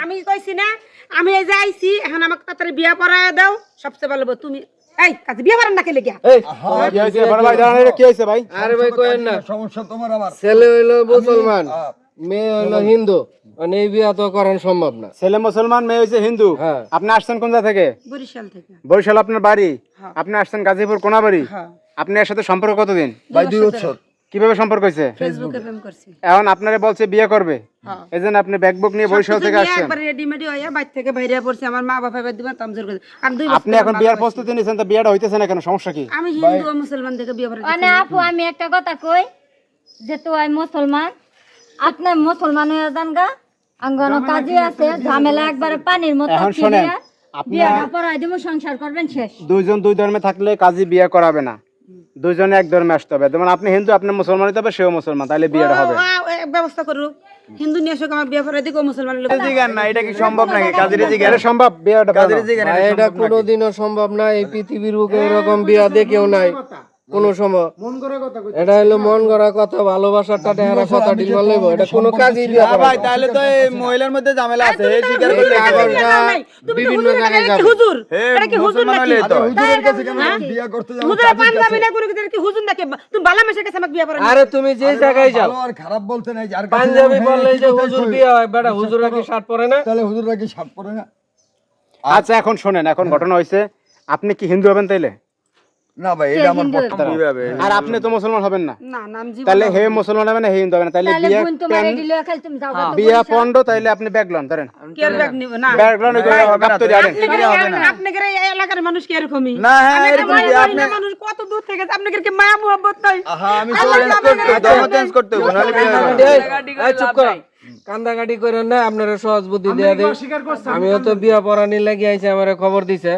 আমি কইছি না আমি এই যে আইছি এখন আমাকে তাড়াতাড়ি বিয়া পড়ায় দাও সবচেয়ে ভালো তুমি এই কাজে বিয়া পড়ান না কে লেগিয়া এই কি হইছে বড় ভাই জানেন কি হইছে ভাই? আরে ভাই কইেন না, সমস্যা তোমার আবার। ছেলে হইলো মুসলমান, মেয়ে হইলো হিন্দু, মানে এই বিয়া তো করানো সম্ভব না। ছেলে মুসলমান, মেয়ে হইছে হিন্দু। হ্যাঁ। আপনি আসছেন কোন জায়গা থেকে? বরিশাল থেকে। বরিশাল আপনার বাড়ি? আপনি আসছেন গাজীপুর কোনাবাড়ি? আপনি এর সাথে সম্পর্ক কতদিন? ভাই 2 বছর। কিভাবে সম্পর্ক হইছে? ফেসবুকে প্রেম করছি। এখন আপনারে বলছে বিয়ে করবে, এজন্য আপনি ব্যাগবুক নিয়ে বরিশাল থেকে আসছেন। একবার রেডিমেডি হইয়া বাইরে থেকে বাইরে পড়ছি আমার মা বাবা ভাই দিবা তামজোর করে আর 2 বছর আপনি এখন বিয়ার প্রস্তুতি নিছেন, তো বিয়েটা হইতেছে না কেন? সমস্যা কি? আমি হিন্দু ও মুসলমান থেকে বিয়ে পড়াই মানে আপু আমি একটা কথা কই যে তো আমি মুসলমান, আপনি মুসলমান হয়ে যান গা, আঙ্গন কাজে আছে ঝামেলা একবারে পানির মতো এখন শুনেন, আপনি বিয়েটা পড়াই দিব, সংসার করবেন শেষ। দুইজন দুই ধর্মে থাকলে কাজী বিয়ে করাবে না, দুইজনে এক ধর্মে আসতে হবে। যেমন আপনি হিন্দু, আপনি মুসলমান হইতে হবে, সেও মুসলমান, তাহলে বিয়েটা হবে। ব্যবস্থা করুক হিন্দু নিয়ে এসে আমার বিয়ে পড়াই দিক মুসলমান লোক না এটা কি সম্ভব নাকি? কাজের এটা সম্ভব? বিয়েটা ভাই, এটা কোনোদিনও সম্ভব না। এই পৃথিবীর বুকে এরকম বিয়া দেখেও নাই কোন সময়। এটা হলো মন গড়া কথা, ভালোবাসার টাটে হারা কথা ঠিক বললে এটা কোনো কাজই বিয়া করা ভাই তাহলে তো এই মহিলার মধ্যে ঝামেলা আছে, এই স্বীকার করতে বিভিন্ন জায়গায় যাবে। হুজুর এটা কি হুজুর নাকি হুজুরের কাছে কেন বিয়া করতে যাও? হুজুর পাঞ্জাবি না করে কি হুজুর নাকি তুমি বালা মেশে কাছে আমাকে বিয়ে পড়াই আরে তুমি যে জায়গায় যাও, ভালো আর খারাপ বলতে নাই, যার কাছে পাঞ্জাবি বললেই যে হুজুর বিয়া হয়, বেটা হুজুররা কি শার্ট পরে না? তাহলে হুজুররা কি শার্ট পরে না? আচ্ছা এখন শোনেন, এখন ঘটনা হইছে, আপনি কি হিন্দু হবেন তাইলে? না ভাই এটা আমার বক্তব্য। কিভাবে? আর আপনি তো মুসলমান হবেন না, না নাম জীবন তাহলে হে মুসলমান হবে না, হে হিন্দু হবে না, তাইলে তাহলে বিয়া বোন তোমার এডি লয়া খালি তুমি যাও গা তো বিয়া পন্ড, তাইলে আপনি ব্যাগ লন ধরেন, কি আর ব্যাগ নিব না ব্যাগ লন আপনি করে এই এলাকার মানুষ কি এরকমই না হ্যাঁ এরকম কি আপনি মানুষ কত দূর থেকে আপনি কি মায়া মোহাম্মত নাই হ্যাঁ আমি চেঞ্জ করতে হবে নাহলে বিয়ে হবে না। এই চুপ করো, কান্দাকাটি করেন না, আপনারা সহজ বুদ্ধি দেয়া দেই। আমিও তো বিয়া পড়ানি লাগি আইছি, আমারে খবর দিছে।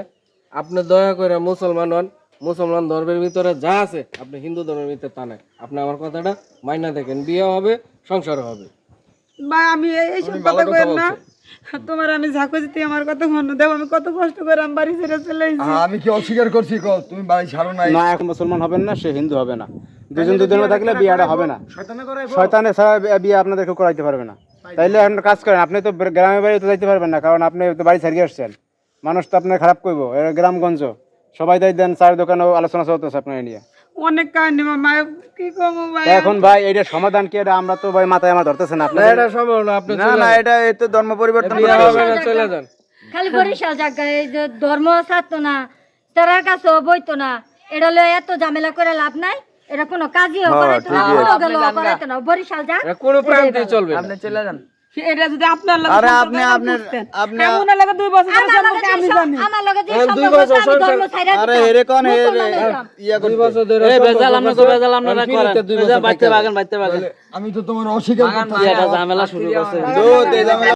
আপনি দয়া করে মুসলমান হন, মুসলমান ধর্মের ভিতরে যা আছে আপনি হিন্দু ধর্মের ভিতরে তা নাই। আপনি আমার কথাটা মাইনা দেখেন, বিয়ে হবে, সংসার হবে। ভাই আমি এই সব কথা কইন না, তোমার আমি ঝাঁকো দিতে আমার কথা মনে দেব, আমি কত কষ্ট করে আমি বাড়ি ছেড়ে চলে আইছি। আমি কি অস্বীকার করছি কও তুমি বাড়ি ছাড়ো নাই? না এখন মুসলমান হবেন না, সে হিন্দু হবে না, দুজন দুই ধর্মে থাকলে বিয়েটা হবে না। শয়তানে ছাড়া বিয়ে আপনাদেরকে করাইতে পারবে না। তাইলে এখন কাজ করেন, আপনি তো গ্রামে বাড়ি তো যাইতে পারবেন না, কারণ আপনি তো বাড়ি ছাড়িয়ে আসছেন, মানুষ তো আপনার খারাপ কইবো। এর গ্রামগঞ্জ সবাই তাই দেন, চার দোকানেও আলোচনা চলতেছে আপনার নিয়ে। অনেক কাহিনী মামা কি কম ভাই এখন ভাই এটা সমাধান কি? এটা আমরা তো ভাই মাথায় আমার ধরতেছেন না, আপনার। এটা সম্ভব না। আপনি না না এটা এই তো ধর্ম পরিবর্তন বিয়ে হবে না, চলে যান। খালি বরিশাল জায়গায় এই যে ধর্ম ছাড়তো না, তারার কাছে বইতো না, এটা লয়ে এত ঝামেলা করে লাভ নাই। এটা কোনো কাজইও করাইতো না, কোনো গেল করাইতো না। বরিশাল যা এটা কোনো প্রান্তে চলবে না। এটা যদি আপনার লাগে আরে আপনি এমন লাগে 2 বছর ধরে সম্পর্কে আমি জানি আমার লগে যে হ্যাঁ, 2 সম্পর্ক বছর আমি ধর্ম ছাইরা আরে এরে কোন ইয়া 2 বছর ধরে বেজাল আমরা তো বেজাল আপনারা করেন বেজাল বাইতে বাগান আমি তো তোমার অস্বীকার করতেছি। এটা ঝামেলা শুরু করছে। তো এই ঝামেলা